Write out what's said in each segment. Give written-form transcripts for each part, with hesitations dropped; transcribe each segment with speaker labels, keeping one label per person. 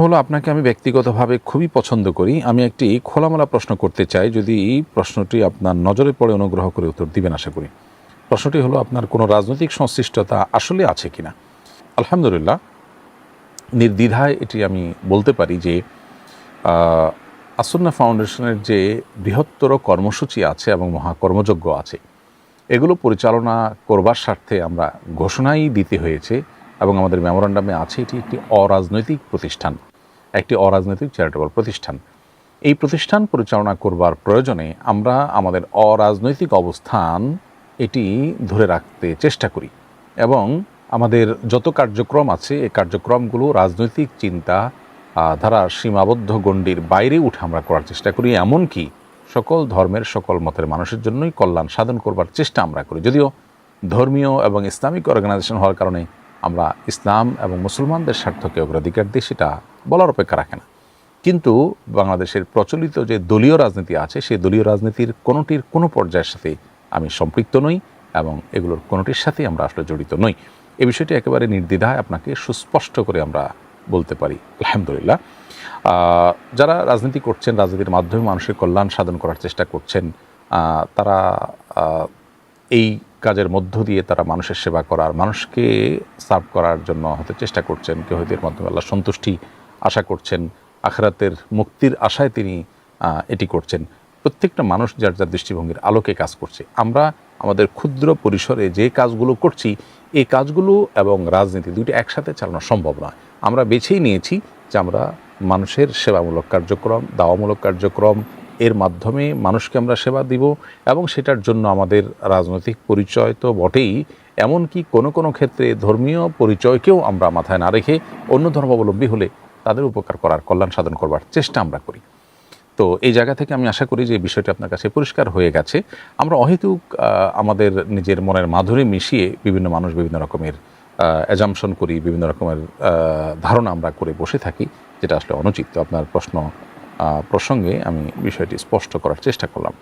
Speaker 1: হলো আপনাকে আমি ব্যক্তিগতভাবে খুবই পছন্দ করি। আমি একটি খোলামেলা প্রশ্ন করতে চাই, যদি এই প্রশ্নটি আপনার নজরে পড়ে অনুগ্রহ করে উত্তর দিবেন আশা করি। প্রশ্নটি হলো, আপনার কোনো রাজনৈতিক সংশ্লিষ্টতা আসলে আছে কিনা? আলহামদুলিল্লাহ, নির্দ্বিধায় এটি আমি বলতে পারি যে আসুন্নাহ ফাউন্ডেশনের যে বৃহত্তর কর্মসূচি আছে এবং মহাকর্মযজ্ঞ আছে, এগুলো পরিচালনা করবার স্বার্থে আমরা ঘোষণাই দিতে হয়েছে এবং আমাদের মেমোরান্ডামে আছে এটি একটি অরাজনৈতিক প্রতিষ্ঠান, একটি অরাজনৈতিক চ্যারিটেবল প্রতিষ্ঠান। এই প্রতিষ্ঠান পরিচালনা করবার প্রয়োজনে আমরা আমাদের অরাজনৈতিক অবস্থান এটি ধরে রাখতে চেষ্টা করি এবং আমাদের যত কার্যক্রম আছে এই কার্যক্রমগুলো রাজনৈতিক চিন্তা ধারার সীমাবদ্ধ গণ্ডির বাইরে উঠে আমরা করার চেষ্টা করি। এমনকি সকল ধর্মের সকল মতের মানুষের জন্যই কল্যাণ সাধন করবার চেষ্টা আমরা করি। যদিও ধর্মীয় এবং ইসলামিক অর্গানাইজেশন হওয়ার কারণে আমরা ইসলাম এবং মুসলমানদের স্বার্থকে অগ্রাধিকার দিই, সেটা বলার অপেক্ষা রাখে না। কিন্তু বাংলাদেশের প্রচলিত যে দলীয় রাজনীতি আছে, সেই দলীয় রাজনীতির কোনোটির কোনো পর্যায়ের সাথে আমি সম্পৃক্ত নই এবং এগুলোর কোনোটির সাথেই আমরা আসলে জড়িত নই। এই বিষয়টি একেবারে নির্দ্বিধায় আপনাকে সুস্পষ্ট করে আমরা বলতে পারি। আলহামদুলিল্লাহ, যারা রাজনীতি করছেন, রাজনীতির মাধ্যমে মানুষের কল্যাণ সাধন করার চেষ্টা করছেন, তারা এই কাজের মধ্য দিয়ে তারা মানুষের সেবা করার, মানুষকে সার্ভ করার জন্য হয়তো চেষ্টা করছেন। কেউ হয়তো এর মাধ্যমে আল্লাহ সন্তুষ্টি আশা করছেন, আখিরাতের মুক্তির আশায় তিনি এটি করছেন। প্রত্যেকটা মানুষ যার যার দৃষ্টিভঙ্গির আলোকে কাজ করছে। আমরা আমাদের ক্ষুদ্র পরিসরে যে কাজগুলো করছি, এই কাজগুলো এবং রাজনীতি দুইটি একসাথে চালানো সম্ভব নয়। আমরা বেছেই নিয়েছি যে আমরা মানুষের সেবামূলক কার্যক্রম, দাওয়ামূলক কার্যক্রম, এর মাধ্যমে মানুষকে আমরা সেবা দিব এবং সেটার জন্য আমাদের রাজনৈতিক পরিচয় তো বটেই, এমনকি কোনো কোনো ক্ষেত্রে ধর্মীয় পরিচয়কেও আমরা মাথায় না রেখে অন্য ধর্মাবলম্বী হলে তাদের উপকার করার, কল্যাণ সাধন করবার চেষ্টা আমরা করি। তো এই জায়গা থেকে আমি আশা করি যে বিষয়টি আপনার কাছে পরিষ্কার হয়ে গেছে। আমরা অহেতুক আমাদের নিজের মনের মাধুরী মিশিয়ে বিভিন্ন মানুষ বিভিন্ন রকমের অ্যাজাম্পশন করি, বিভিন্ন রকমের ধারণা আমরা করে বসে থাকি, যেটা আসলে অনুচিত। আপনার প্রসঙ্গে আমি বিষয়টি স্পষ্ট করার চেষ্টা করলাম।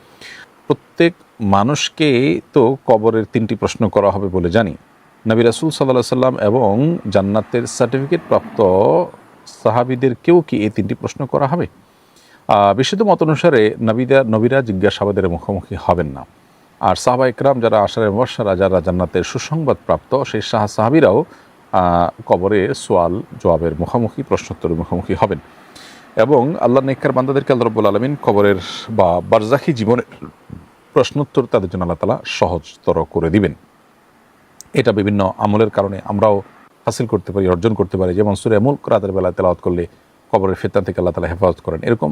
Speaker 1: প্রত্যেক মানুষকে তো কবরের 3টি প্রশ্ন করা হবে বলে জানি। নবী রাসূল সাল্লাল্লাহু আলাইহি সাল্লাম এবং জান্নাতের সার্টিফিকেট প্রাপ্ত সাহাবীদেরকেও কি এই 3টি প্রশ্ন করা হবে? বিশুদ্ধ মত অনুসারে নবীরা জিজ্ঞাসাবাদের মুখোমুখি হবেন না। আর সাহাবা ইকরাম যারা আশারে মুবাশশারা, যারা জান্নাতের সুসংবাদ প্রাপ্ত, সেই সাহাবীরাও কবরে সোয়াল জবাবের মুখোমুখি, প্রশ্নোত্তরের মুখোমুখি হবেন এবং আল্লাহ নেককার বান্দাদেরকে আল্লাহ রাব্বুল আলামিন কবরের বা বারজাখী জীবনের প্রশ্নোত্তর তাদের জন্য আল্লাহ তাআলা সহজতর করে দিবেন। এটা বিভিন্ন আমলের কারণে আমরাও হাসিল করতে পারি, অর্জন করতে পারি। যেমন সূরা মুলক রাতের বেলা তেলাওয়াত করলে কবরের ফিতনা থেকে আল্লাহ তাআলা হেফাজত করেন। এরকম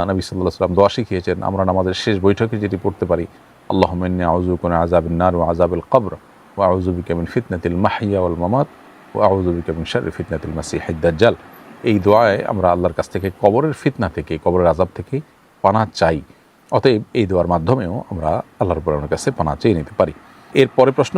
Speaker 1: নবী সাল্লাল্লাহু আলাইহি ওয়াসাল্লাম দোয়া শিখিয়েছেন। আমরা নামাজের শেষ বৈঠকে যেটি পড়তে পারি, আল্লাহুম্মা ইন্নী আউযু বিকা মিন আযাবিন নার ওয়া আযাবিল কবর ওয়া আউযু বিকা মিন ফিতনাতিল মাহইয়া ওয়াল মামাত ওয়া আউযু বিকা মিন শাররি ফিতনাতিল মাসিহিদ দাজ্জাল। এই দোয়ায় আমরা আল্লাহর কাছ থেকে কবরের ফিতনা থেকে, কবরের আযাব থেকে পানাহ চাই। অতএব এই দোয়ার মাধ্যমেও আমরা আল্লাহর রাব্বুল আলামিনের কাছে পানাহ চেয়ে নিতে পারি। এরপরে প্রশ্ন